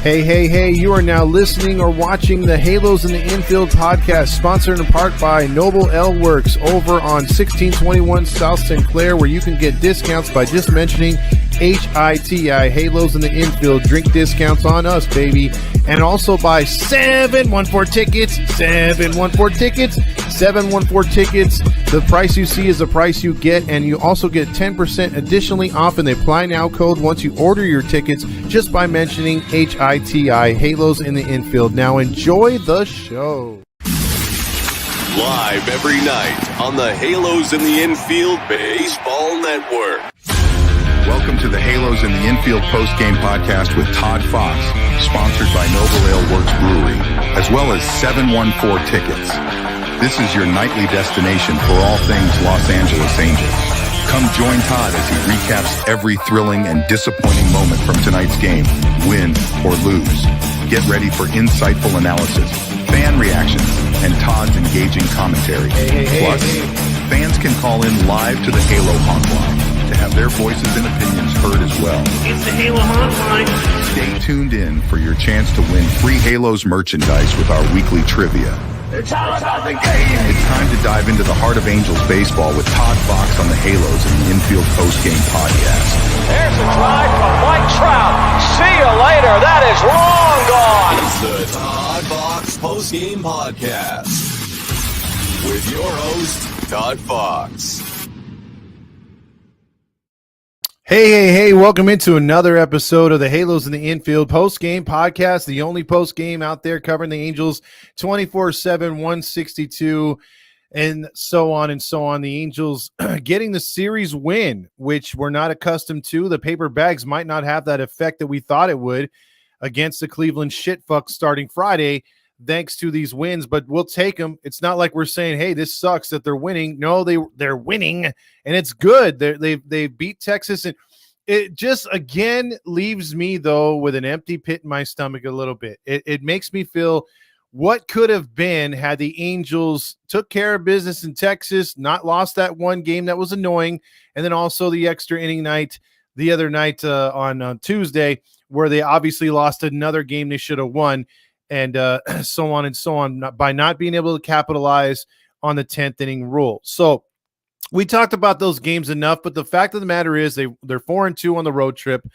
Hey, you are now listening or watching the Halos in the Infield podcast, sponsored in part by Noble L Works over on 1621 South St. Clair, where you can get discounts by just mentioning HITI, Halos in the Infield, drink discounts on us, baby. And also by 714 Tickets. The price you see is the price you get, and you also get 10% additionally off in the Apply Now code once you order your tickets just by mentioning HITI, Halos in the Infield. Now enjoy the show. Live every night on the Halos in the Infield Baseball Network. Welcome to the Halos in the Infield post-game podcast with Todd Fox, sponsored by Noble Ale Works Brewery, as well as 714 Tickets. This is your nightly destination for all things Los Angeles Angels. Come join Todd as he recaps every thrilling and disappointing moment from tonight's game, win or lose. Get ready for insightful analysis, fan reactions, and Todd's engaging commentary. Plus, fans can call in live to the Halo Hotline to have their voices and opinions heard as well. It's the Halo Hotline. Stay tuned in for your chance to win free Halos merchandise with our weekly trivia. It's all about the game. It's time to dive into the heart of Angels baseball with Todd Fox on the Halos in the Infield postgame podcast. There's a drive from Mike Trout. See you later. That is long gone. It's the Todd Fox postgame podcast with your host, Todd Fox. Hey, welcome into another episode of the Halos in the Infield post-game podcast, the only post-game out there covering the Angels 24/7, 162, and so on and so on. The Angels getting the series win, which we're not accustomed to. The paper bags might not have that effect that we thought it would against the Cleveland shitfucks starting Friday, thanks to these wins, but we'll take them. It's not like we're saying, hey, this sucks that they're winning. No, they're winning, and it's good. They beat Texas, and it just, again, leaves me, though, with an empty pit in my stomach a little bit. It makes me feel what could have been had the Angels took care of business in Texas, not lost that one game that was annoying, and then also the extra inning night the other night on Tuesday, where they obviously lost another game they should have won. And so on and so on, by not being able to capitalize on the 10th inning rule. So we talked about those games enough, but the fact of the matter is they're 4-2 on the road trip.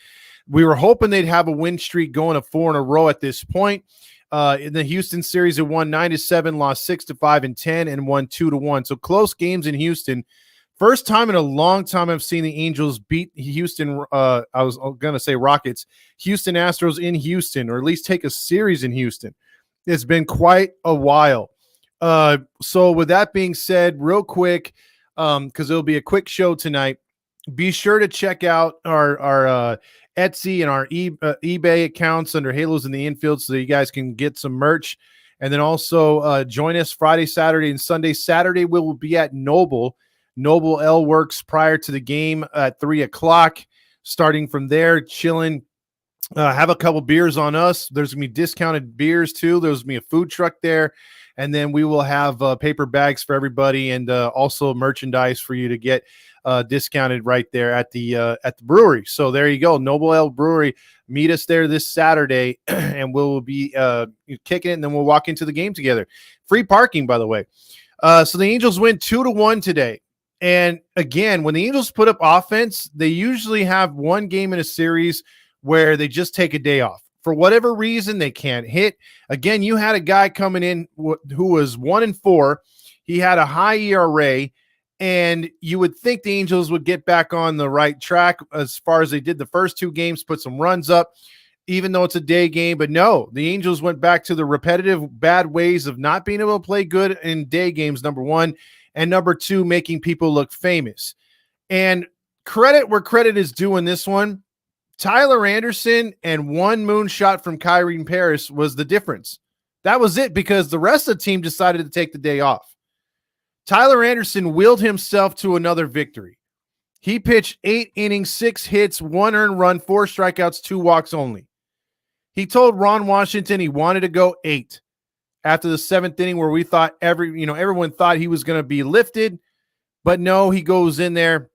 We were hoping they'd have a win streak going to 4 in a row at this point. In the Houston series, they won 9-7, lost 6-5 and 10, and won 2-1. So close games in Houston. First time in a long time I've seen the Angels beat Houston. I was going to say Rockets, Houston Astros in Houston, or at least take a series in Houston. It's been quite a while. So with that being said, real quick, because it'll be a quick show tonight, be sure to check out our Etsy and our eBay accounts under Halos in the Infield so that you guys can get some merch. And then also join us Friday, Saturday, and Sunday. Saturday, we will be at Noble L Works prior to the game at 3:00. Starting from there, chilling, have a couple beers on us. There's going to be discounted beers too. There's going to be a food truck there. And then we will have paper bags for everybody and also merchandise for you to get discounted right there at the brewery. So there you go. Noble L Brewery. Meet us there this Saturday and we'll be kicking it, and then we'll walk into the game together. Free parking, by the way. So the Angels win 2-1 today. And again, when the Angels put up offense, they usually have one game in a series where they just take a day off. For whatever reason, they can't hit. Again, you had a guy coming in who was 1-4. He had a high ERA, and you would think the Angels would get back on the right track as far as they did the first two games, put some runs up, even though it's a day game. But no, the Angels went back to the repetitive bad ways of not being able to play good in day games, number one. And number two, making people look famous. And credit where credit is due in this one. Tyler Anderson and one moonshot from Kyrie Paris was the difference. That was it, because the rest of the team decided to take the day off. Tyler Anderson willed himself to another victory. He pitched 8 innings, 6 hits, 1 earned run, 4 strikeouts, 2 walks only. He told Ron Washington he wanted to go 8. After the 7th inning, where we thought everyone thought he was going to be lifted, but no, he goes in there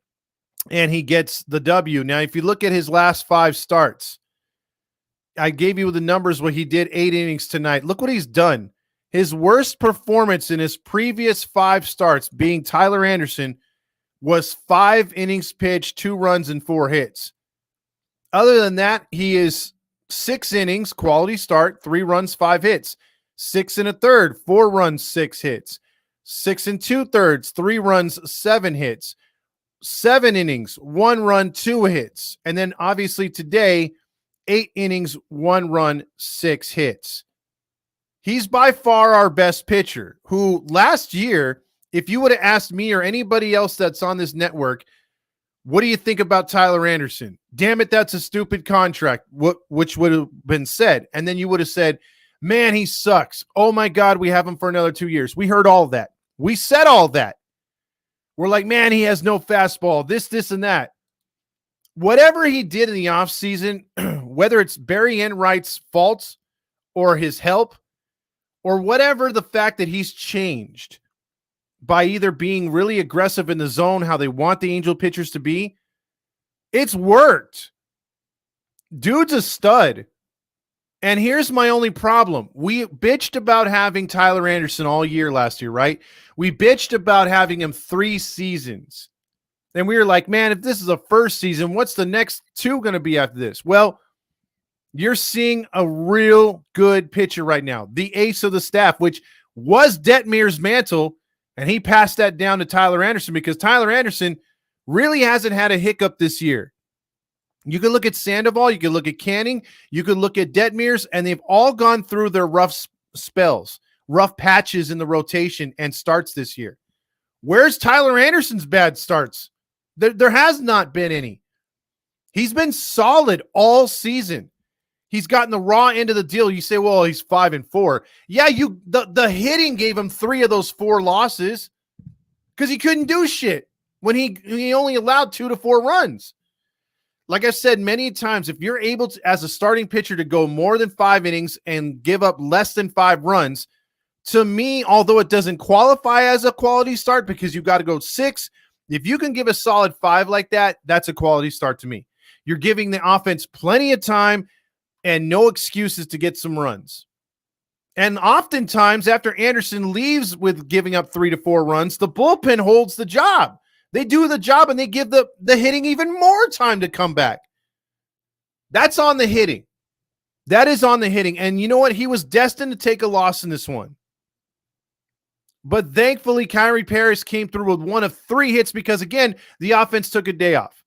and he gets the W. Now, if you look at his last 5 starts, I gave you the numbers what he did 8 innings tonight. Look what he's done. His worst performance in his previous 5 starts, being Tyler Anderson, was 5 innings pitched, 2 runs, and 4 hits. Other than that, he is 6 innings, quality start, 3 runs, 5 hits. 6 1/3, 4 runs, 6 hits. 6 2/3, 3 runs, 7 hits. 7 innings, 1 run, 2 hits. And then obviously today, 8 innings, 1 run, 6 hits. He's by far our best pitcher, who last year, if you would have asked me or anybody else that's on this network, what do you think about Tyler Anderson? Damn it, that's a stupid contract, which would have been said. And then you would have said, man, he sucks. Oh my God, we have him for another 2 years. We heard all that. We said all that. We're like, man, he has no fastball, this, and that. Whatever he did in the offseason, whether it's Barry Enright's fault or his help, or whatever the fact that he's changed by either being really aggressive in the zone, how they want the Angel pitchers to be, it's worked. Dude's a stud. And here's my only problem. We bitched about having Tyler Anderson all year last year, right? We bitched about having him 3 seasons. And we were like, man, if this is a first season, what's the next 2 going to be after this? Well, you're seeing a real good pitcher right now, the ace of the staff, which was Detmer's mantle, and he passed that down to Tyler Anderson because Tyler Anderson really hasn't had a hiccup this year. You can look at Sandoval, you can look at Canning, you can look at Detmer's, and they've all gone through their rough spells, rough patches in the rotation and starts this year. Where's Tyler Anderson's bad starts? There has not been any. He's been solid all season. He's gotten the raw end of the deal. You say, well, he's 5-4. Yeah, the hitting gave him 3 of those 4 losses because he couldn't do shit when he only allowed 2 to 4 runs. Like I've said many times, if you're able to, as a starting pitcher, to go more than 5 innings and give up less than 5 runs, to me, although it doesn't qualify as a quality start because you've got to go 6, if you can give a solid 5 like that, that's a quality start to me. You're giving the offense plenty of time and no excuses to get some runs. And oftentimes, after Anderson leaves with giving up 3 to 4 runs, the bullpen holds the job. They do the job, and they give the hitting even more time to come back. That's on the hitting. That is on the hitting. And you know what? He was destined to take a loss in this one. But thankfully, Kyrie Paris came through with 1 of 3 hits because, again, the offense took a day off.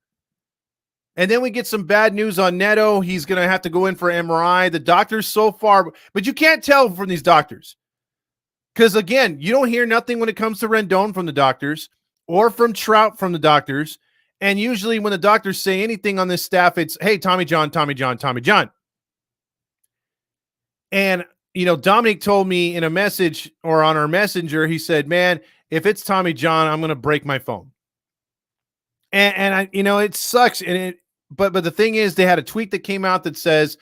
And then we get some bad news on Neto. He's going to have to go in for MRI. The doctors so far, but you can't tell from these doctors. Because, again, you don't hear nothing when it comes to Rendon from the doctors or from Trout from the doctors. And usually when the doctors say anything on this staff, it's, hey, Tommy John, Tommy John, Tommy John. And, you know, Dominic told me in a message or on our messenger, he said, man, if it's Tommy John, I'm going to break my phone. And I, you know, it sucks. But the thing is, they had a tweet that came out that says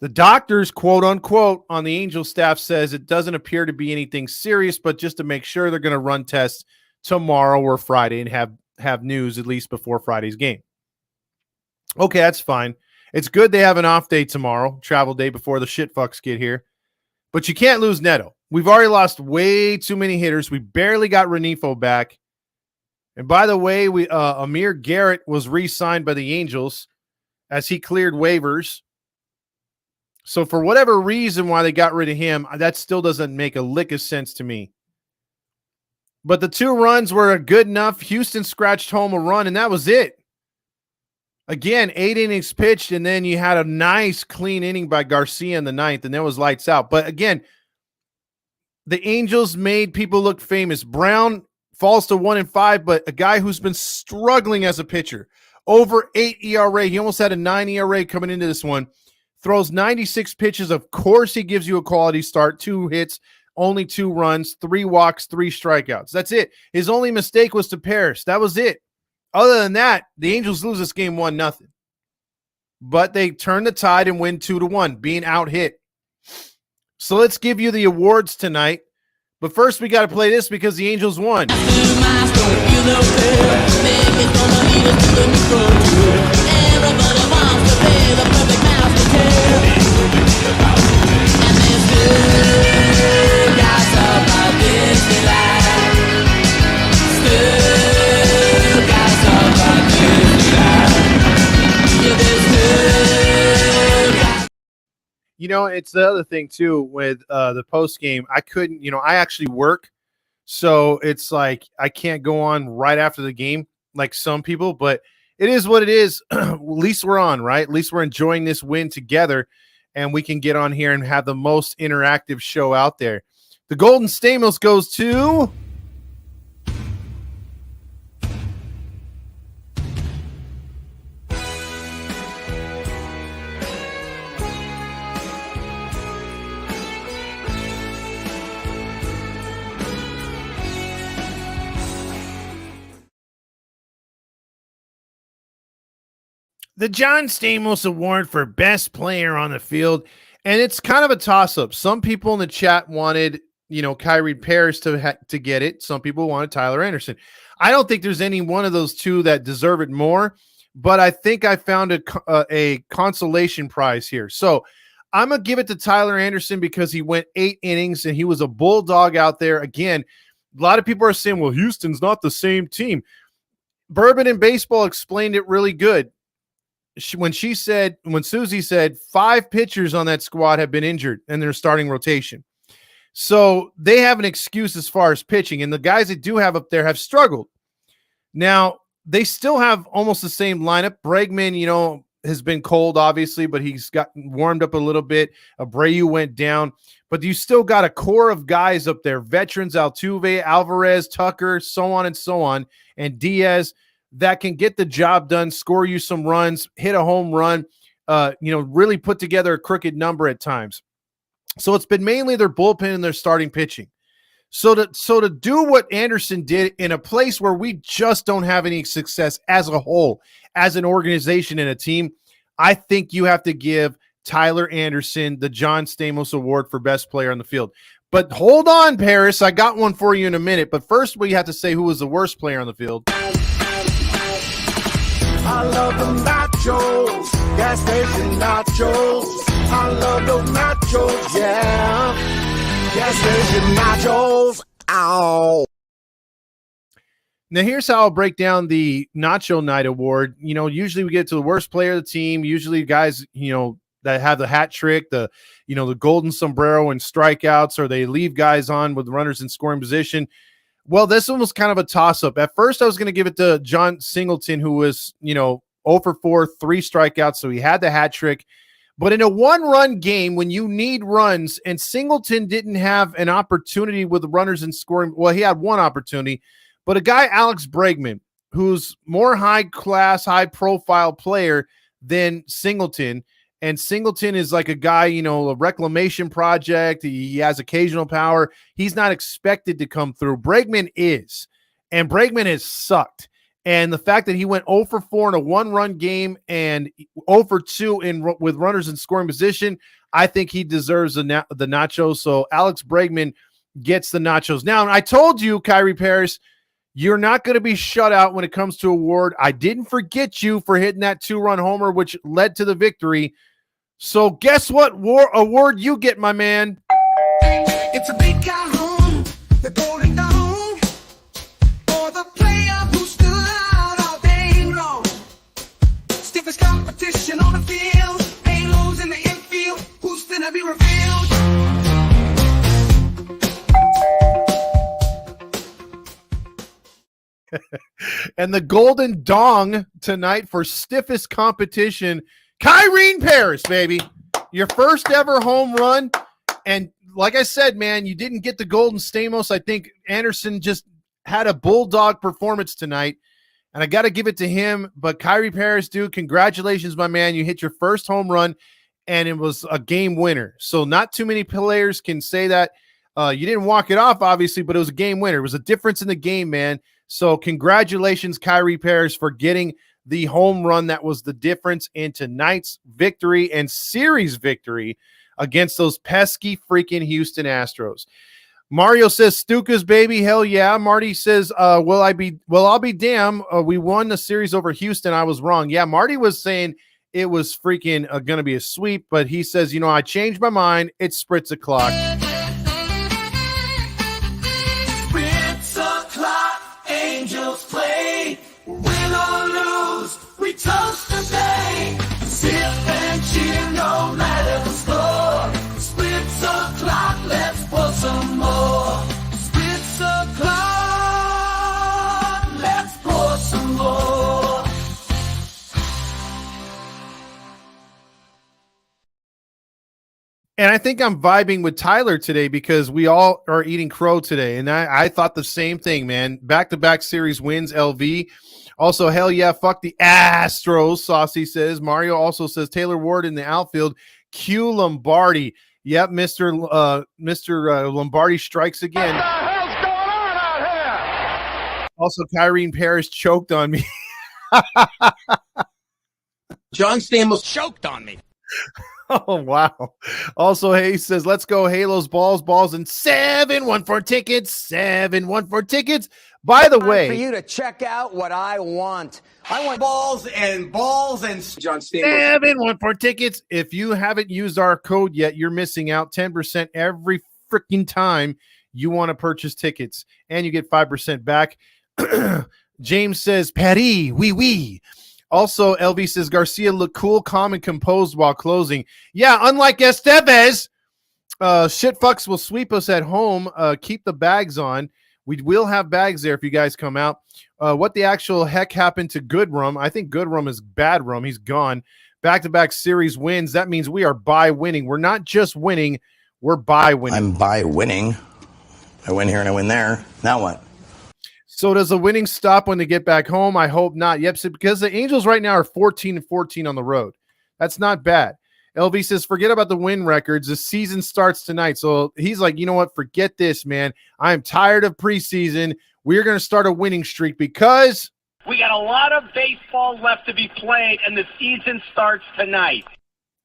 the doctors, quote unquote, on the Angel staff says it doesn't appear to be anything serious, but just to make sure they're going to run tests tomorrow or Friday and have news at least before Friday's game. Okay, that's fine. It's good they have an off day tomorrow, travel day before the shit fucks get here. But you can't lose Neto. We've already lost way too many hitters. We barely got Renifo back. And by the way, Amir Garrett was re-signed by the Angels as he cleared waivers. So for whatever reason why they got rid of him, that still doesn't make a lick of sense to me. But the 2 runs were good enough. Houston scratched home a run, and that was it. Again, 8 innings pitched, and then you had a nice clean inning by Garcia in the 9th, and then was lights out. But again, the Angels made people look famous. Brown falls to 1-5, but a guy who's been struggling as a pitcher, over 8 ERA. He almost had a 9 ERA coming into this one. Throws 96 pitches. Of course, he gives you a quality start. 2 hits, only 2 runs, 3 walks, 3 strikeouts. That's it. His only mistake was to Paris. That was it. Other than that, the Angels lose this game 1-0. But they turn the tide and win 2-1, being out hit. So let's give you the awards tonight. But first, we got to play this because the Angels won. It's the other thing too with the post game. I couldn't, I actually work. So it's like I can't go on right after the game like some people, but it is what it is. At least we're on, right? At least we're enjoying this win together, and we can get on here and have the most interactive show out there. The Golden Stamos goes to the John Stamos Award for Best Player on the Field. And it's kind of a toss-up. Some people in the chat wanted, Kyrie Paris to get it. Some people wanted Tyler Anderson. I don't think there's any one of those two that deserve it more, but I think I found a consolation prize here. So I'm going to give it to Tyler Anderson because he went 8 innings and he was a bulldog out there. Again, a lot of people are saying, well, Houston's not the same team. Bourbon and Baseball explained it really good. When Susie said 5 pitchers on that squad have been injured in their starting rotation. So they have an excuse as far as pitching, and the guys that do have up there have struggled. Now, they still have almost the same lineup. Bregman, has been cold, obviously, but he's gotten warmed up a little bit. Abreu went down, but you still got a core of guys up there, veterans, Altuve, Alvarez, Tucker, so on, and Diaz, that can get the job done, score you some runs, hit a home run, really put together a crooked number at times. So it's been mainly their bullpen and their starting pitching. So to do what Anderson did in a place where we just don't have any success as a whole, as an organization and a team, I think you have to give Tyler Anderson the John Stamos Award for Best Player on the Field. But hold on, Paris. I got one for you in a minute. But first, we have to say who was the worst player on the field. I love the nachos, gas station nachos. I love those nachos, yeah. Gas station nachos, ow. Now, here's how I'll break down the Nacho Night Award. Usually we get to the worst player of the team. Usually guys, that have the hat trick, the golden sombrero and strikeouts, or they leave guys on with runners in scoring position. Well, this one was kind of a toss-up. At first, I was going to give it to John Singleton, who was, 0 for 4, 3 strikeouts, so he had the hat trick. But in a one-run game, when you need runs, and Singleton didn't have an opportunity with the runners in scoring. Well, he had one opportunity, but a guy, Alex Bregman, who's more high-class, high-profile player than Singleton, and Singleton is like a guy, a reclamation project. He has occasional power. He's not expected to come through. Bregman is, and Bregman has sucked. And the fact that he went 0 for 4 in a one-run game and 0 for 2 with runners in scoring position, I think he deserves the nachos. So Alex Bregman gets the nachos. Now, I told you, Kyrie Paris, you're not going to be shut out when it comes to award. I didn't forget you for hitting that 2-run homer, which led to the victory. So guess what award you get, my man? It's a big Calhoun, the golden dome, for the player who stood out all day long. Stiffest competition on the field, halos in the infield, who's finna be revealed? And the golden dong tonight for stiffest competition, Kyrie Paris, baby. Your first ever home run. And like I said, man, you didn't get the golden Stamos. I think Anderson just had a bulldog performance tonight, and I got to give it to him. But Kyrie Paris, dude, congratulations, my man. You hit your first home run, and it was a game winner. So not too many players can say that. You didn't walk it off, obviously, but it was a game winner. It was a difference in the game, man. So congratulations, Kyrie Paris, for getting the home run that was the difference in tonight's victory and series victory against those pesky freaking Houston Astros. Mario says, Stukas, baby, hell yeah. Marty says, I'll be damn. We won the series over Houston. I was wrong. Yeah, Marty was saying it was freaking going to be a sweep, but he says, I changed my mind. It's Spritz o'clock. Spritz o'clock, angels play. Win or lose, we toast the day. Sip and cheer no matter the score. And I think I'm vibing with Tyler today because we all are eating crow today. And I thought the same thing, man. Back-to-back series wins, LV. Also, hell yeah, fuck the Astros, Saucy says. Mario also says Taylor Ward in the outfield. Q Lombardi. Yep, Mr. Lombardi strikes again. What the hell's going on out here? Also, Kyrene Paris choked on me. John Stamos choked on me. Oh, wow. Also, Hayes says, let's go Halos, balls, and 714 tickets. 714 tickets. By the way, For you to check out what I want. I want balls and John Stamos. 714 tickets. If you haven't used our code yet, you're missing out. 10% every freaking time you want to purchase tickets, and you get 5% back. James says, Paris, oui. Also, LV says Garcia looked cool, calm, and composed while closing. Yeah, unlike Estevez, shit fucks will sweep us at home. Keep the bags on. We will have bags there if you guys come out. What the actual heck happened to Goodrum? I think Goodrum is bad rum. He's gone. Back-to-back series wins. That means we are by winning. We're not just winning. We're by winning. I'm by winning. I win here and I win there. Now what? So does the winning stop when they get back home? I hope not. Yep, because the Angels right now are 14-14 on the road. That's not bad. LV says, forget about the win records. The season starts tonight. So he's like, you know what? Forget this, man. I'm tired of preseason. We're going to start a winning streak because We got a lot of baseball left to be played, and the season starts tonight.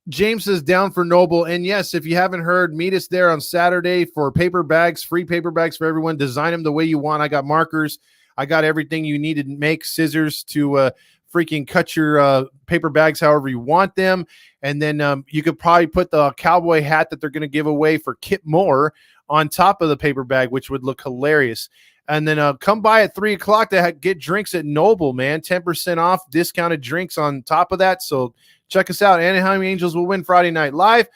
James is down for Noble. And yes, if you haven't heard, meet us there on Saturday for paper bags, free paper bags for everyone. Design them the way you want. I got markers. I got everything you need to make, scissors to freaking cut your paper bags however you want them. And then you could probably put the cowboy hat that they're going to give away for Kip Moore on top of the paper bag, which would look hilarious. And then come by at 3 o'clock to get drinks at Noble, man. 10% off, discounted drinks on top of that. So check us out. Anaheim Angels will win Friday Night Live.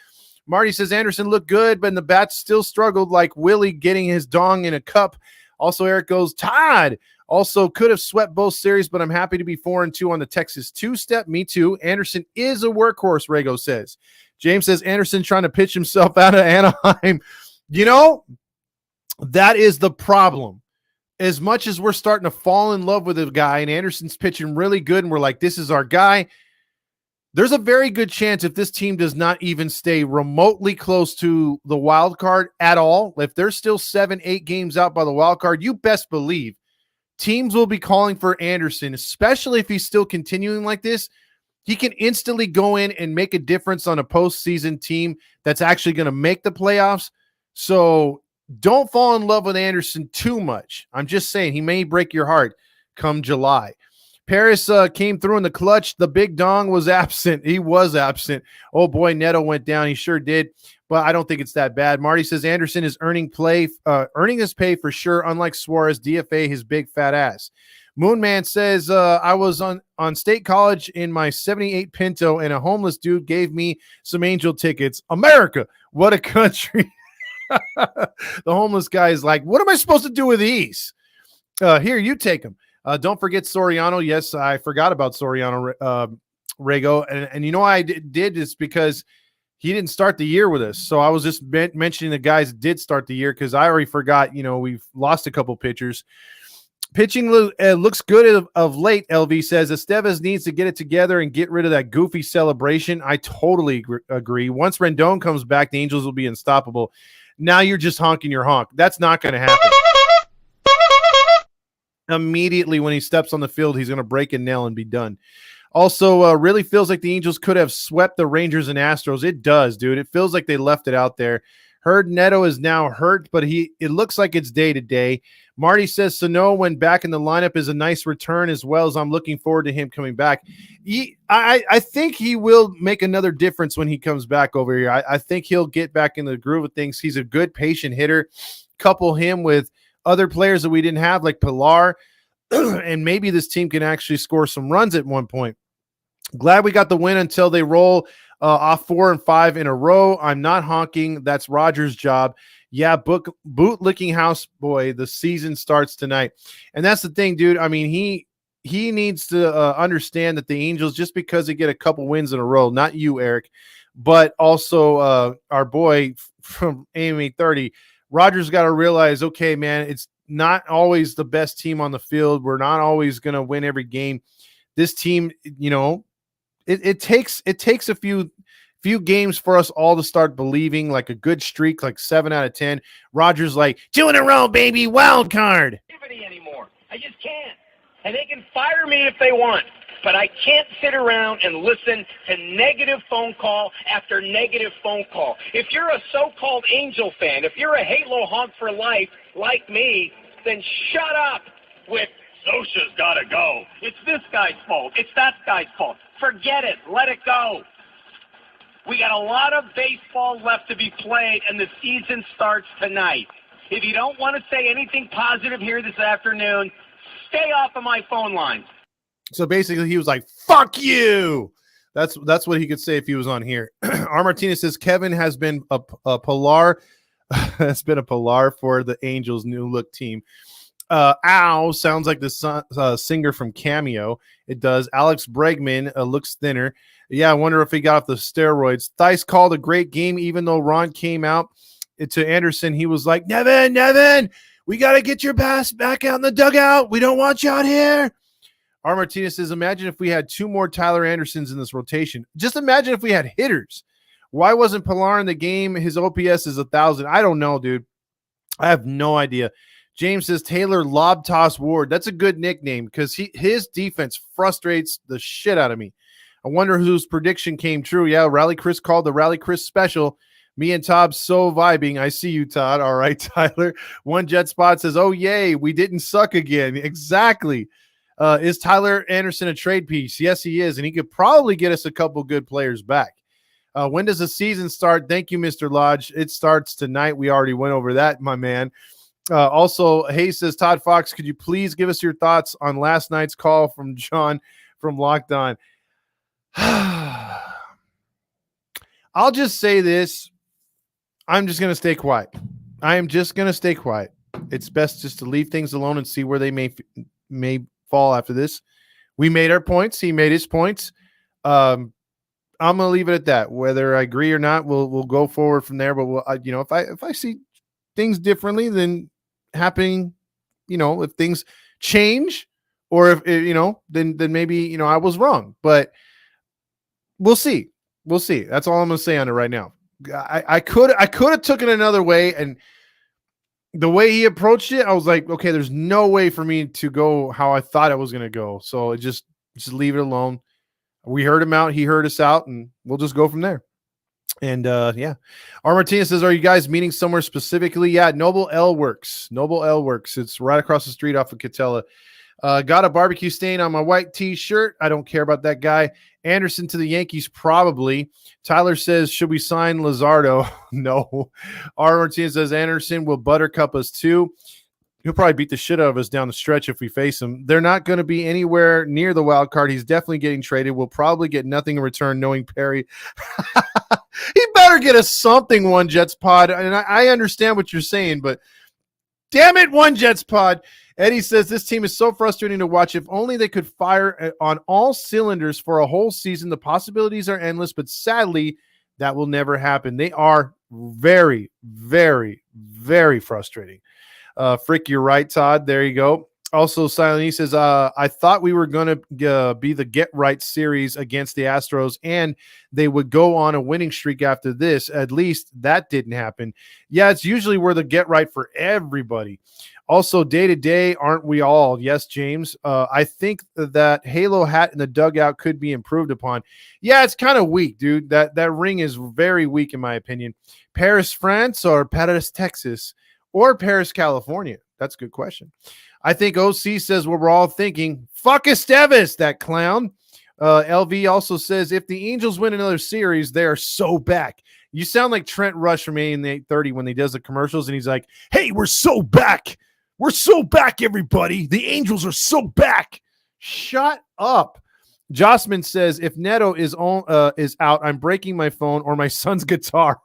Marty says Anderson looked good, but the bats still struggled like Willie getting his dong in a cup. Also, Eric goes, Todd. Also, could have swept both series, but I'm happy to be 4-2 on the Texas two-step. Me too. Anderson is a workhorse, Rago says. James says Anderson trying to pitch himself out of Anaheim. You know, that is the problem. As much as we're starting to fall in love with the guy and Anderson's pitching really good and we're like, this is our guy, there's a very good chance if this team does not even stay remotely close to the wild card at all, if they're still 7-8 games out by the wild card, you best believe teams will be calling for Anderson, especially if he's still continuing like this. He can instantly go in and make a difference on a postseason team that's actually going to make the playoffs. So don't fall in love with Anderson too much. I'm just saying he may break your heart come July. Paris came through in the clutch. The big dong was absent. He was absent. Oh, boy, Neto went down. He sure did, but I don't think it's that bad. Marty says Anderson is earning his pay for sure, unlike Suarez, DFA, his big fat ass. Moonman says, I was on State College in my 78 Pinto, and a homeless dude gave me some Angel tickets. America, what a country. The homeless guy is like, what am I supposed to do with these? Here, you take them. Don't forget Soriano. Yes, I forgot about Soriano, Rago. And you know why I did is because he didn't start the year with us. So I was just mentioning the guys that did start the year because I already forgot, we've lost a couple pitchers. Pitching looks good of late, LV says. Estevez needs to get it together and get rid of that goofy celebration. I totally agree. Once Rendon comes back, the Angels will be unstoppable. Now you're just honking your honk. That's not going to happen. Immediately when he steps on the field, he's going to break a nail and be done. Also, really feels like the Angels could have swept the Rangers and Astros. It does, dude. It feels like they left it out there. Heard Neto is now hurt, but it looks like it's day-to-day. Marty says Sano, when back in the lineup, is a nice return, as well as I'm looking forward to him coming back. I think he will make another difference when he comes back over here. I think he'll get back in the groove of things. He's a good, patient hitter. Couple him with other players that we didn't have, like Pilar, and maybe this team can actually score some runs at one point. Glad we got the win until they roll off 4 and 5 in a row. I'm not honking. That's Roger's job. Yeah, boot licking house boy. The season starts tonight, and that's the thing, dude. I mean, he needs to understand that the Angels, just because they get a couple wins in a row, not you, Eric, but also our boy from AMA 30, Rogers got to realize, okay, man, it's not always the best team on the field. We're not always going to win every game. This team, it takes a few games for us all to start believing, like a good streak, like 7 out of 10. Rogers like 2 in a row, baby, wild card. Anymore. I just can't. And they can fire me if they want, but I can't sit around and listen to negative phone call after negative phone call. If you're a so-called Angel fan, if you're a Halo honk for life like me, then shut up with Sosha's got to go. It's this guy's fault. It's that guy's fault. Forget it. Let it go. We got a lot of baseball left to be played, and the season starts tonight. If you don't want to say anything positive here this afternoon, stay off of my phone line. So basically, he was like, fuck you. That's what he could say if he was on here. R. Martinez says Kevin has been a Pilar has been a Pilar for the Angels' new look team. Ow sounds like the singer from Cameo. It does. Alex Bregman looks thinner. Yeah, I wonder if he got off the steroids. Theis called a great game, even though Ron came out to Anderson. He was like, Nevin, we got to get your pass back out in the dugout. We don't want you out here. R. Martinez says, imagine if we had 2 more Tyler Andersons in this rotation. Just imagine if we had hitters. Why wasn't Pilar in the game? His OPS is 1,000. I don't know, dude. I have no idea. James says Taylor Lob Toss Ward. That's a good nickname because his defense frustrates the shit out of me. I wonder whose prediction came true. Yeah, Rally Chris called the Rally Chris special. Me and Todd so vibing. I see you, Todd. All right, Tyler. One Jet Spot says, oh, yay, we didn't suck again. Exactly. Is Tyler Anderson a trade piece? Yes, he is, and he could probably get us a couple good players back. When does the season start? Thank you, Mr. Lodge. It starts tonight. We already went over that, my man. Also, Hayes says, Todd Fox, could you please give us your thoughts on last night's call from John from Locked On? I'll just say this. I'm just going to stay quiet. I am just going to stay quiet. It's best just to leave things alone and see where they may fall after this. We made our points. He made his points. I'm going to leave it at that. Whether I agree or not, we'll go forward from there. But if I see things differently than happening, if things change, or if then maybe I was wrong. But we'll see. We'll see. That's all I'm going to say on it right now. I could have taken it another way, and the way he approached it, I was like, okay, there's no way for me to go how I thought it was going to go. So just leave it alone. We heard him out. He heard us out, and we'll just go from there. And yeah. R. Martinez says, are you guys meeting somewhere specifically? Yeah, Noble L Works. Noble L Works. It's right across the street off of Catella. Got a barbecue stain on my white t-shirt. I don't care about that guy. Anderson to the Yankees, probably. Tyler says, should we sign Luzardo? No. R. Martinez says, Anderson will buttercup us too. He'll probably beat the shit out of us down the stretch if we face him. They're not going to be anywhere near the wild card. He's definitely getting traded. We'll probably get nothing in return, knowing Perry. He better get us something, One Jets Pod. And I understand what you're saying, but damn it, One Jets Pod. Eddie says this team is so frustrating to watch. If only they could fire on all cylinders for a whole season. The possibilities are endless, but sadly, that will never happen. They are very, very, very frustrating. Frick, you're right, Todd. There you go. Also, Silent E says, I thought we were going to be the get right series against the Astros, and they would go on a winning streak after this. At least that didn't happen. Yeah, it's usually we're the get right for everybody. Also, day to day, aren't we all? Yes, James. I think that Halo hat in the dugout could be improved upon. Yeah, it's kind of weak, dude. That ring is very weak, in my opinion. Paris, France, or Paris, Texas, or Paris, California? That's a good question. I think OC says what we're all thinking. Fuck Esteves, that clown. LV also says, if the Angels win another series, they are so back. You sound like Trent Rush from 8:30 when he does the commercials, and he's like, hey, we're so back. We're so back, everybody. The Angels are so back. Shut up. Jossman says, if Neto is out, I'm breaking my phone or my son's guitar.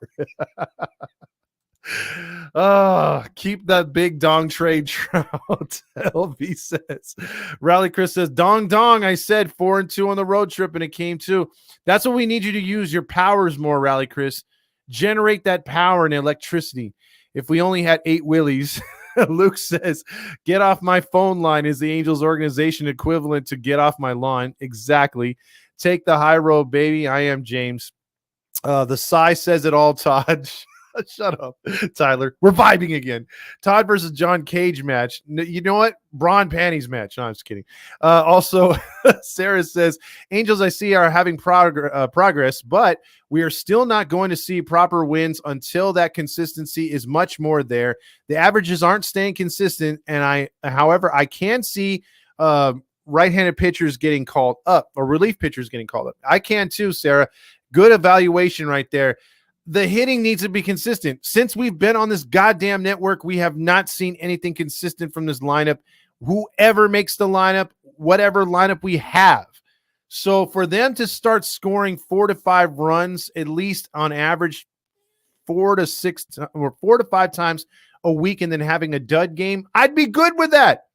Keep that big dong trade, Trout. LV says. Rally Chris says, dong dong. I said 4-2 on the road trip, and it came to. That's what we need you to use your powers more, Rally Chris. Generate that power and electricity. If we only had 8 willies. Luke says, get off my phone line is the Angels organization equivalent to get off my lawn. Exactly. Take the high road, baby. I am James. The sigh says it all, Todd. Shut up, Tyler. We're vibing again. Todd versus John Cage match. You know what? Braun panties match. No, I'm just kidding. Also, Sarah says, Angels I see are having progress, but we are still not going to see proper wins until that consistency is much more there. The averages aren't staying consistent, and however, I can see right-handed pitchers getting called up or relief pitchers getting called up. I can too, Sarah. Good evaluation right there. The hitting needs to be consistent. Since we've been on this goddamn network, we have not seen anything consistent from this lineup. Whoever makes the lineup, whatever lineup we have. So for them to start scoring 4 to 5 runs, at least on average 4 to 5 times a week, and then having a dud game, I'd be good with that.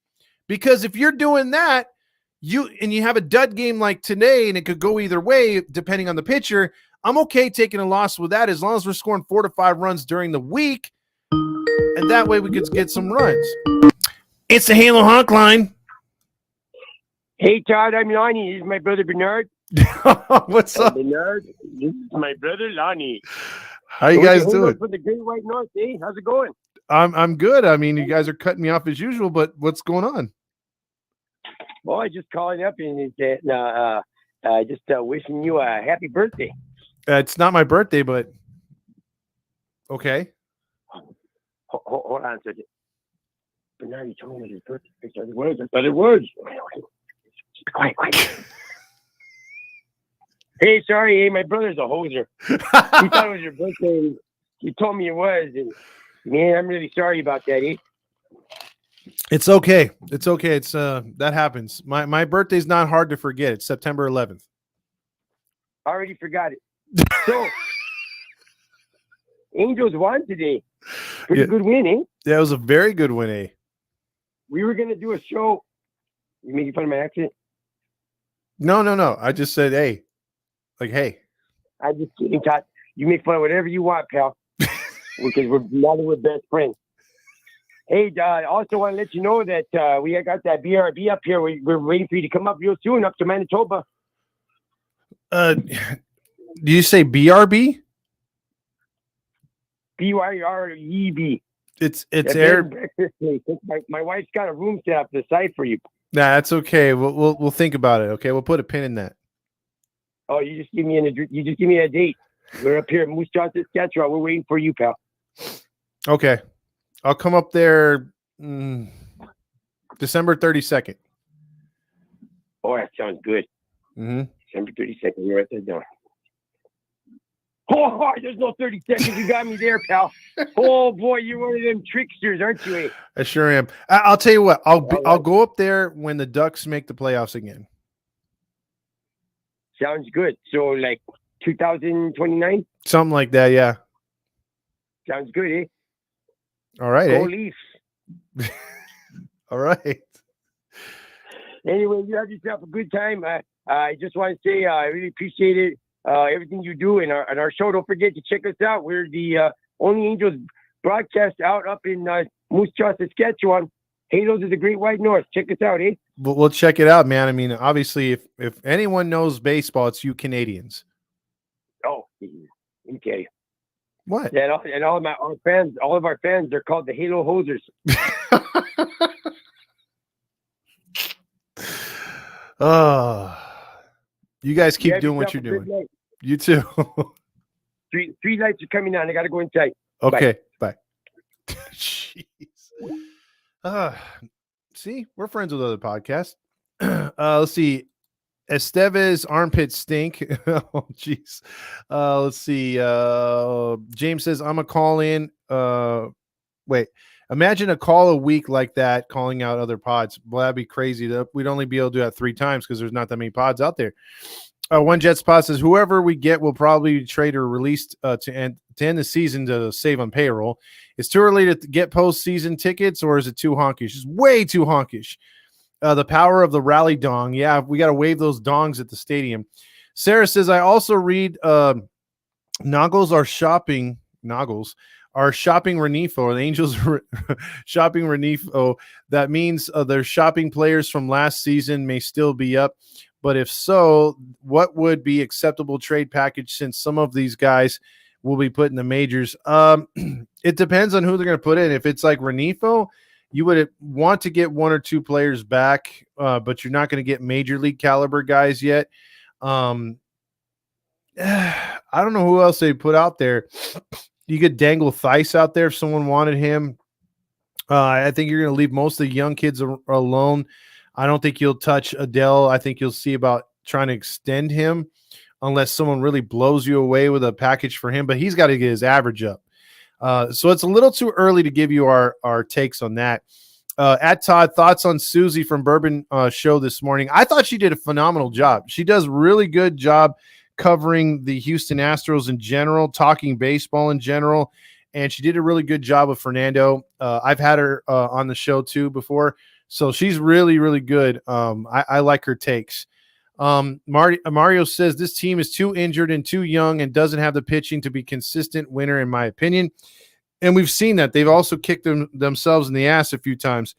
Because if you're doing that, you have a dud game like today, and it could go either way depending on the pitcher, I'm okay taking a loss with that as long as we're scoring 4 to 5 runs during the week, and that way we could get some runs. It's the Halo Honk line. Hey, Todd, I'm Lonnie. This is my brother Bernard. What's up? Bernard, this is my brother Lonnie. How you guys doing? From the Great White North, eh? How's it going? I'm good. I mean, you guys are cutting me off as usual, but what's going on? Well, I just calling up and just wishing you a happy birthday. It's not my birthday, but okay. Hold on a second. Bernard, you told me his birthday. I thought it was. Quiet. Hey, sorry. Hey, my brother's a hoser. He thought it was your birthday. He told me it was. And, man, I'm really sorry about that, eh? It's okay. It's okay. It's that happens. My birthday's not hard to forget. It's September 11th. Already forgot it. So, Angels won today. Pretty good win, eh? Yeah, it was a very good win, eh? We were going to do a show. You making fun of my accent? No. I just said, hey. Like, hey. I'm just kidding, Todd. You make fun of whatever you want, pal. Because we're best friends. Hey, I also want to let you know that we got that BRB up here. We're waiting for you to come up real soon up to Manitoba. Do you say BRB? BYREB. It's air. Breakfast place. My wife's got a room set up to the side for you. Nah, that's okay. We'll think about it. Okay, we'll put a pin in that. Oh, you just give me a date. We're up here at Moose Jaw, Saskatchewan. We're waiting for you, pal. Okay, I'll come up there December 32nd. Oh, that sounds good. Mm-hmm. December 32nd. You write that down. Oh, there's no 30 seconds. You got me there, pal. Oh boy, you're one of them tricksters, aren't you? Eh? I sure am. I'll tell you what. I'll go up there when the Ducks make the playoffs again. Sounds good. So like 2029? Something like that, yeah. Sounds good, eh? All right, Go eh? Leafs. All right. Anyway, you have yourself a good time. I just want to say I really appreciate it. Everything you do in our show. Don't forget to check us out. We're the only Angels broadcast out up in Moose Jaw, Saskatchewan. Halos of the Great White North. Check us out, eh? We'll check it out, man. I mean, obviously, if anyone knows baseball, it's you Canadians. Oh, okay. What? And all of our fans, they're called the Halo Hosers. Oh, you guys keep doing what you're doing. Night. You too. Three lights are coming on. I got to go inside. Okay, bye. Jeez. See, we're friends with other podcasts. Let's see. Esteves armpit stink. Oh, jeez. Let's see. James says, I'm a call in. Wait. Imagine a call a week like that, calling out other pods. Well, that'd be crazy. We'd only be able to do that 3 times because there's not that many pods out there. One Jet Spot says whoever we get will probably be traded or released to end the season to save on payroll. It's too early to get postseason tickets, or is it too honkish? It's way too honkish. The power of the rally dong. Yeah, we got to wave those dongs at the stadium. Sarah says I also read Noggles are shopping Renifo, or the Angels shopping Renifo. That means their shopping players from last season may still be up. But if so, what would be acceptable trade package since some of these guys will be put in the majors? It depends on who they're going to put in. If it's like Renifo, you would want to get one or two players back, but you're not going to get major league caliber guys yet. I don't know who else they put out there. You could dangle Theis out there if someone wanted him. I think you're going to leave most of the young kids alone. I don't think you'll touch Adele. I think you'll see about trying to extend him unless someone really blows you away with a package for him, but he's got to get his average up. So it's a little too early to give you our takes on that. At Todd, thoughts on Susie from Bourbon show this morning. I thought she did a phenomenal job. She does really good job covering the Houston Astros in general, talking baseball in general, and she did a really good job with Fernando. I've had her on the show too before. So she's really, really good. I like her takes. Mario says this team is too injured and too young and doesn't have the pitching to be consistent winner, in my opinion. And we've seen that. They've also kicked themselves in the ass a few times.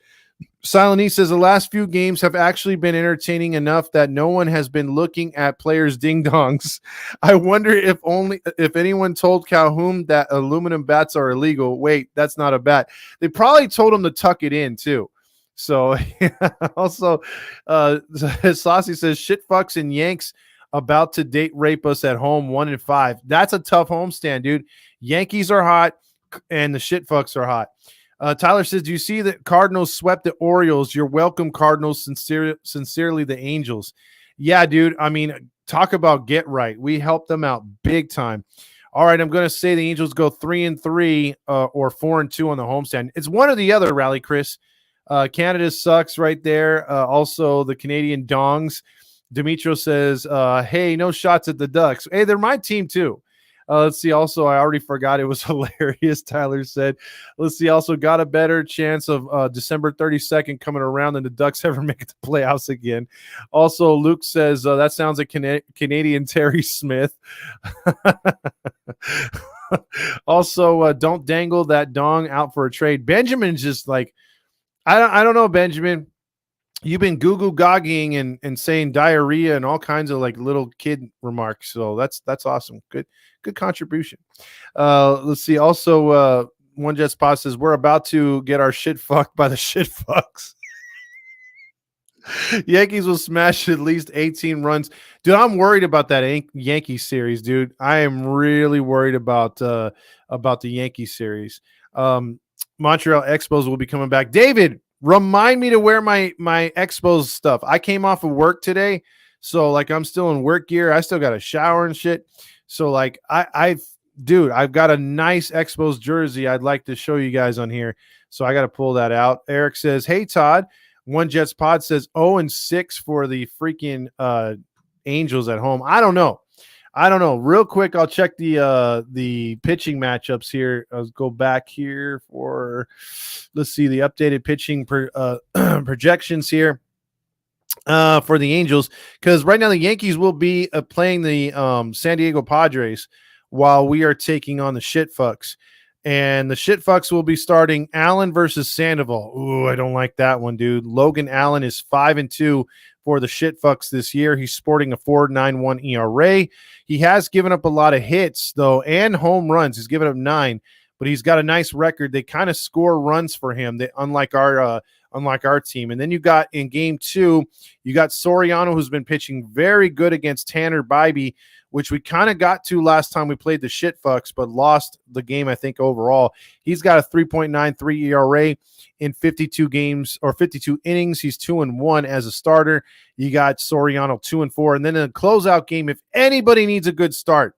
Silent E says the last few games have actually been entertaining enough that no one has been looking at players' ding-dongs. I wonder if anyone told Calhoun that aluminum bats are illegal. Wait, that's not a bat. They probably told him to tuck it in, too. So also, Saucy says shit fucks and Yanks about to date rape us at home 1-5. That's a tough homestand, dude. Yankees are hot and the shit fucks are hot. Tyler says, do you see that Cardinals swept the Orioles? You're welcome, Cardinals. Sincerely, the Angels. Yeah, dude. I mean, talk about get right. We helped them out big time. All right, I'm going to say the Angels go 3-3 or 4-2 on the homestand. It's one or the other, Rally Chris. Canada sucks right there. Also, the Canadian Dongs. Demetrio says, hey, no shots at the Ducks. Hey, they're my team too. Let's see. Also, I already forgot. It was hilarious. Tyler said, let's see. Also, got a better chance of December 32nd coming around than the Ducks ever make it to playoffs again. Also, Luke says, that sounds like Canadian Terry Smith. Also, don't dangle that dong out for a trade. Benjamin's just like, I don't know, Benjamin. You've been goo-goo gogging and saying diarrhea and all kinds of like little kid remarks. So that's awesome. Good contribution. Let's see. Also, One Jet Spot says we're about to get our shit fucked by the shit fucks. Yankees will smash at least 18 runs. Dude, I'm worried about that Yankee series, dude. I am really worried about the Yankee series. Montreal Expos will be coming back. David, remind me to wear my Expos stuff. I came off of work today, so like I'm still in work gear. I still got a shower and shit. So like I've got a nice Expos jersey I'd like to show you guys on here. So I got to pull that out. Eric says, "Hey Todd, One Jets Pod says 0-6 for the freaking Angels at home." I don't know. Real quick, I'll check the pitching matchups here. I'll go back here for, let's see, the updated pitching projections here for the Angels, because right now the Yankees will be playing the San Diego Padres while we are taking on the shit fucks. And the shit fucks will be starting Allen versus Sandoval. Ooh, I don't like that one, dude. Logan Allen is 5-2 for the shit fucks this year. He's sporting a 4.91 ERA. He has given up a lot of hits, though, and home runs. He's given up 9, but he's got a nice record. They kind of score runs for him, unlike our team. And then you got in game 2, you got Soriano, who's been pitching very good against Tanner Bybee, which we kind of got to last time we played the shit fucks, but lost the game, I think, overall. He's got a 3.93 ERA in 52 games or 52 innings. He's 2-1 as a starter. You got Soriano 2-4. And then in a closeout game, if anybody needs a good start,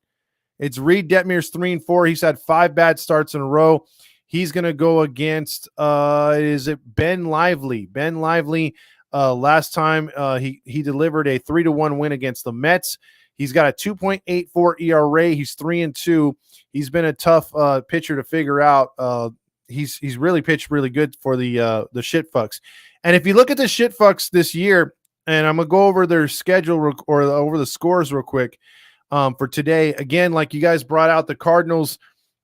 it's Reed Detmers 3-4. He's had 5 bad starts in a row. He's going to go against, is it Ben Lively? Ben Lively, last time he delivered a 3-1 win against the Mets. He's got a 2.84 ERA. He's 3-2. He's been a tough pitcher to figure out. He's really pitched really good for the shit fucks. And if you look at the shit fucks this year, and I'm gonna go over their schedule or over the scores real quick for today. Again, like you guys brought out, the Cardinals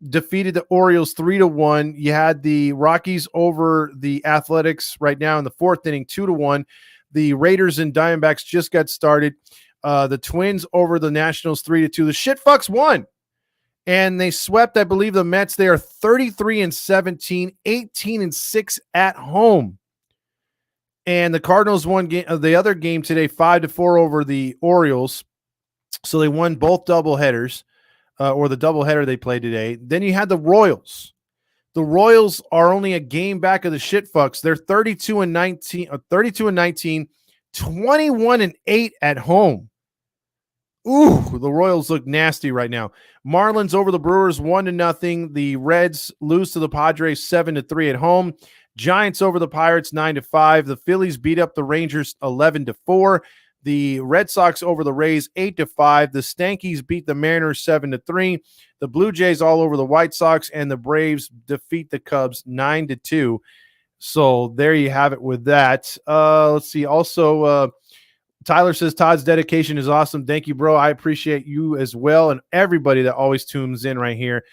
defeated the Orioles 3-1. You had the Rockies over the Athletics right now in the fourth inning, 2-1. The Raiders and Diamondbacks just got started. The Twins over the Nationals 3-2. The shit fucks won. And they swept, I believe, the Mets. They are 33-17, 18-6 at home. And the Cardinals won the other game today, 5-4 over the Orioles. So they won both doubleheaders, or the doubleheader they played today. Then you had the Royals. The Royals are only a game back of the shit fucks. They're 32-19, 21-8 at home. Ooh, the Royals look nasty right now. Marlins over the Brewers 1-0. The Reds lose to the Padres 7-3 at home. Giants over the Pirates 9-5. The Phillies beat up the Rangers 11-4. The Red Sox over the Rays 8-5. The Stankies beat the Mariners 7-3. The Blue Jays all over the White Sox, and the Braves defeat the Cubs 9-2. So there you have it with that. Let's see. Also, Tyler says Todd's dedication is awesome. Thank you, bro. I appreciate you as well, and everybody that always tunes in right here.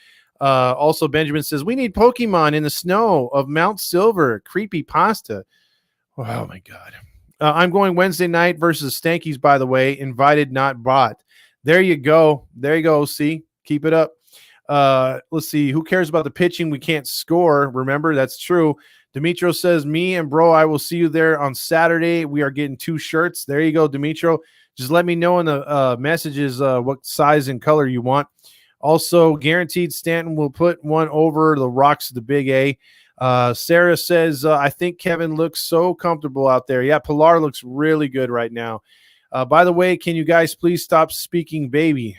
Also, Benjamin says we need Pokemon in the snow of Mount Silver. Creepy pasta. Oh my God. I'm going Wednesday night versus Stankies, by the way. Invited, not bought. There you go. There you go. See, keep it up. Let's see. Who cares about the pitching? We can't score. Remember, that's true. Demetro says, me and bro, I will see you there on Saturday. We are getting 2 shirts. There you go, Demetro. Just let me know in the messages what size and color you want. Also, guaranteed Stanton will put one over the rocks of the Big A. Sarah says, I think Kevin looks so comfortable out there. Yeah, Pilar looks really good right now. By the way, can you guys please stop speaking baby?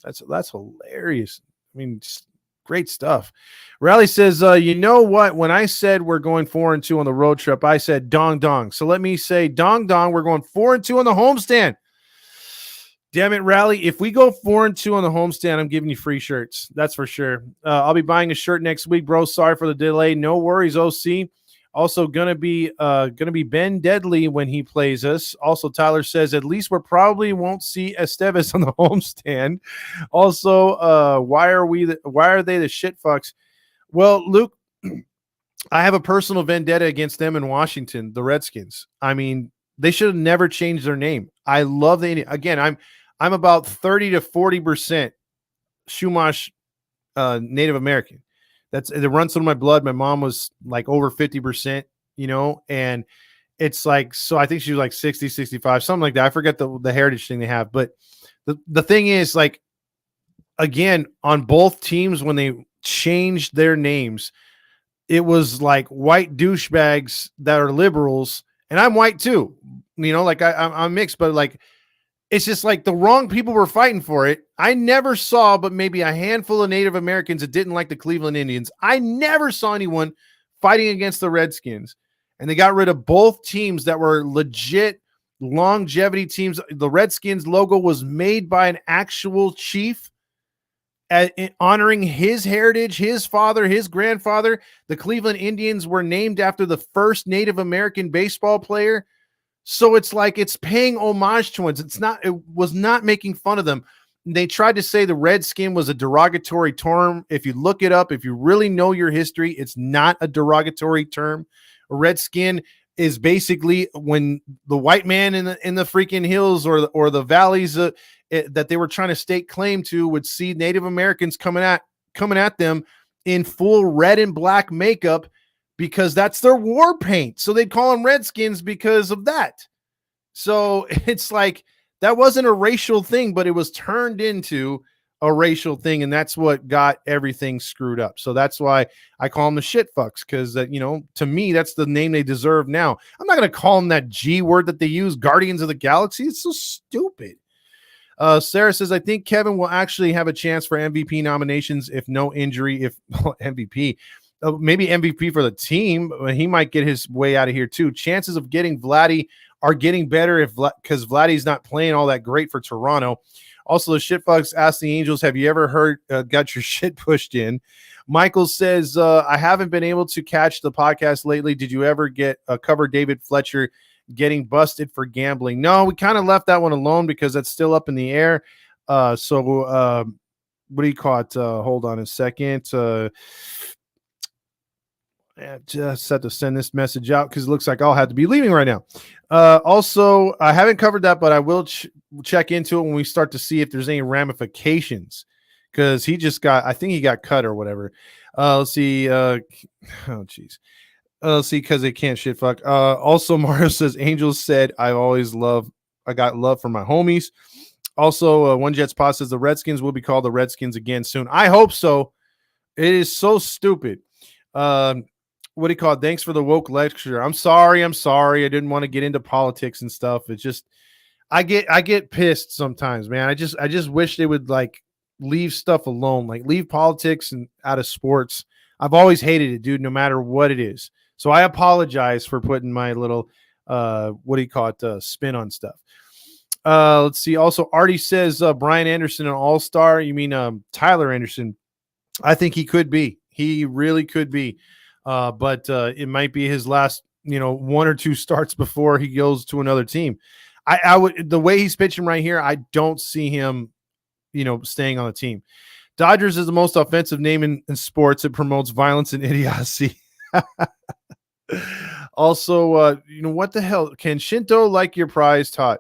That's hilarious. I mean, just great stuff. Raleigh says, you know what? When I said we're going 4-2 on the road trip, I said dong dong. So let me say dong dong. We're going 4-2 on the homestand. Damn it, Rally. If we go 4-2 on the homestand, I'm giving you free shirts. That's for sure. I'll be buying a shirt next week, bro. Sorry for the delay. No worries, OC. Also gonna be Ben Deadly when he plays us. Also, Tyler says at least we probably won't see Esteves on the homestand. Also, why are they the shit fucks? Well, Luke, I have a personal vendetta against them in Washington, the Redskins. I mean, they should have never changed their name. I love the Indian. Again, I'm about 30 to 40% Chumash Native American. It runs through my blood. My mom was like over 50%, and it's like, so I think she was like 60, 65, something like that. I forget the heritage thing they have. But the thing is, like, again, on both teams, when they changed their names, it was like white douchebags that are liberals, and I'm white too, like I'm mixed, but like, it's just like the wrong people were fighting for it. I never saw, but maybe a handful of Native Americans that didn't like the Cleveland Indians. I never saw anyone fighting against the Redskins, and they got rid of both teams that were legit longevity teams. The Redskins logo was made by an actual chief, honoring his heritage, his father, his grandfather. The Cleveland Indians were named after the first Native American baseball player. So it's like it's paying homage to it. It was not making fun of them. They tried to say the Redskin was a derogatory term. If you look it up, if you really know your history, it's not a derogatory term. A Redskin is basically when the white man in the freaking hills or the valleys that they were trying to stake claim to would see Native Americans coming at them in full red and black makeup, because that's their war paint. So they'd call them Redskins because of that. So it's like, that wasn't a racial thing, but it was turned into a racial thing. And that's what got everything screwed up. So that's why I call them the shit fucks. Cause to me, that's the name they deserve now. I'm not going to call them that G word that they use, Guardians of the Galaxy. It's so stupid. Sarah says, I think Kevin will actually have a chance for MVP nominations if no injury, MVP. Maybe MVP for the team. He might get his way out of here too. Chances of getting Vladdy are getting better because Vladdy's not playing all that great for Toronto. Also, the shitfucks asked the Angels, have you ever got your shit pushed in? Michael says, I haven't been able to catch the podcast lately. Did you ever cover David Fletcher getting busted for gambling? No, we kind of left that one alone because that's still up in the air. So what do you call it? Hold on a second. I just had to send this message out because it looks like I'll have to be leaving right now. Also, I haven't covered that, but I will check into it when we start to see if there's any ramifications, because I think he got cut or whatever. Let's see. Oh, jeez. Let's see, because they can't shit fuck. Also, Mario says, Angels said, I got love from my homies. Also, One Jets Pod says the Redskins will be called the Redskins again soon. I hope so. It is so stupid. What do you call it? Thanks for the woke lecture. I'm sorry. I didn't want to get into politics and stuff. It's just I get pissed sometimes, man. I just wish they would like leave stuff alone, like leave politics and out of sports. I've always hated it, dude, no matter what it is. So I apologize for putting my little spin on stuff. Let's see. Also, Artie says Brian Anderson, an all-star. You mean Tyler Anderson? I think he could be. He really could be. But it might be his last, one or two starts before he goes to another team. I would, the way he's pitching right here, I don't see him, staying on the team. Dodgers is the most offensive name in sports. It promotes violence and idiocy. Also, what the hell? Can Shinto like your prize, Todd?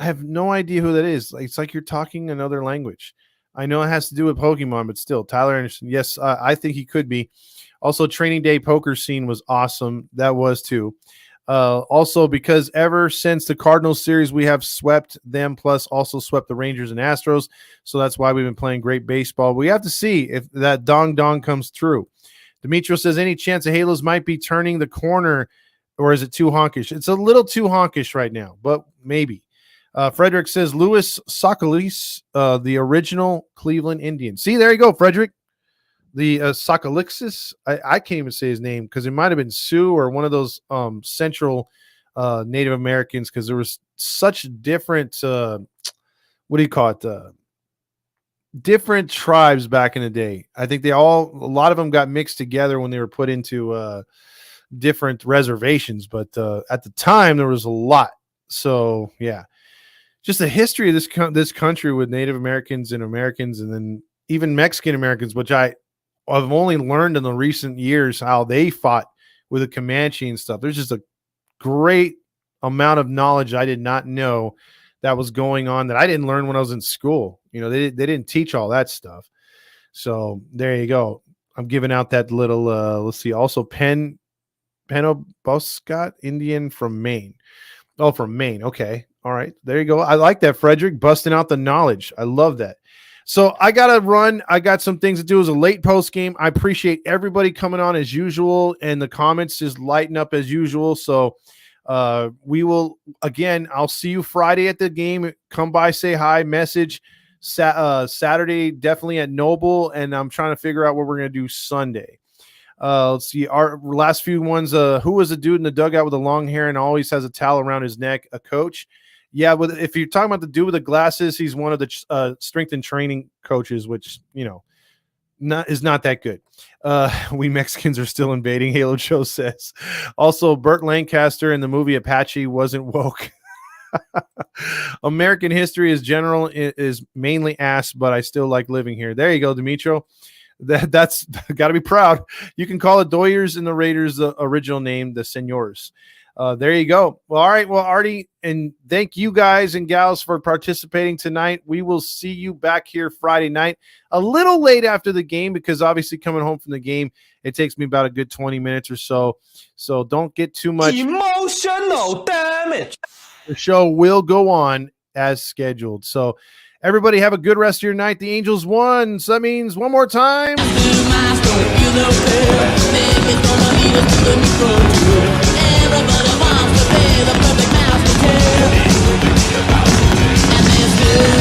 I have no idea who that is. It's like you're talking another language. I know it has to do with Pokemon, but still, Tyler Anderson. Yes, I think he could be. Also, training day poker scene was awesome. That was too. Also, because ever since the Cardinals series, we have swept them, plus also swept the Rangers and Astros. So that's why we've been playing great baseball. We have to see if that dong comes true. Demetrio says, any chance the Halos might be turning the corner, or is it too honkish? It's a little too honkish right now, but maybe. Frederick says, Louis Socrates, the original Cleveland Indian. See, there you go, Frederick. The Sokolixis, I can't even say his name because it might have been Sioux or one of those central Native Americans, because there was such different, different tribes back in the day. I think a lot of them got mixed together when they were put into different reservations, but at the time there was a lot. So yeah, just the history of this country with Native Americans and Americans, and then even Mexican Americans, which I've only learned in the recent years how they fought with the Comanche and stuff. There's just a great amount of knowledge I did not know that was going on that I didn't learn when I was in school. They didn't teach all that stuff. So there you go. I'm giving out that little, let's see. Also Penobscot Indian from Maine. Oh, from Maine. Okay. All right. There you go. I like that, Frederick, busting out the knowledge. I love that. So I got to run. I got some things to do. It was a late post game. I appreciate everybody coming on as usual, and the comments just lighten up as usual. So we will, again, I'll see you Friday at the game. Come by, say hi, message. Saturday, definitely at Noble, and I'm trying to figure out what we're going to do Sunday. Let's see. Our last few ones, who was the dude in the dugout with the long hair and always has a towel around his neck? A coach? Yeah, if you're talking about the dude with the glasses, he's one of the strength and training coaches, which, is not that good. We Mexicans are still invading, Halo Joe says. Also, Burt Lancaster in the movie Apache wasn't woke. American history is mainly ass, but I still like living here. There you go, Demetrio. That's got to be proud. You can call it Doyers and the Raiders the original name, the Senors. There you go. Well, all right. Well, Artie, and thank you guys and gals for participating tonight. We will see you back here Friday night, a little late after the game, because obviously coming home from the game, it takes me about a good 20 minutes or so. So don't get too much emotional damage. The show will go on as scheduled. So everybody have a good rest of your night. The Angels won. So that means one more time. Everybody wants to be the perfect mouse to kill. And there's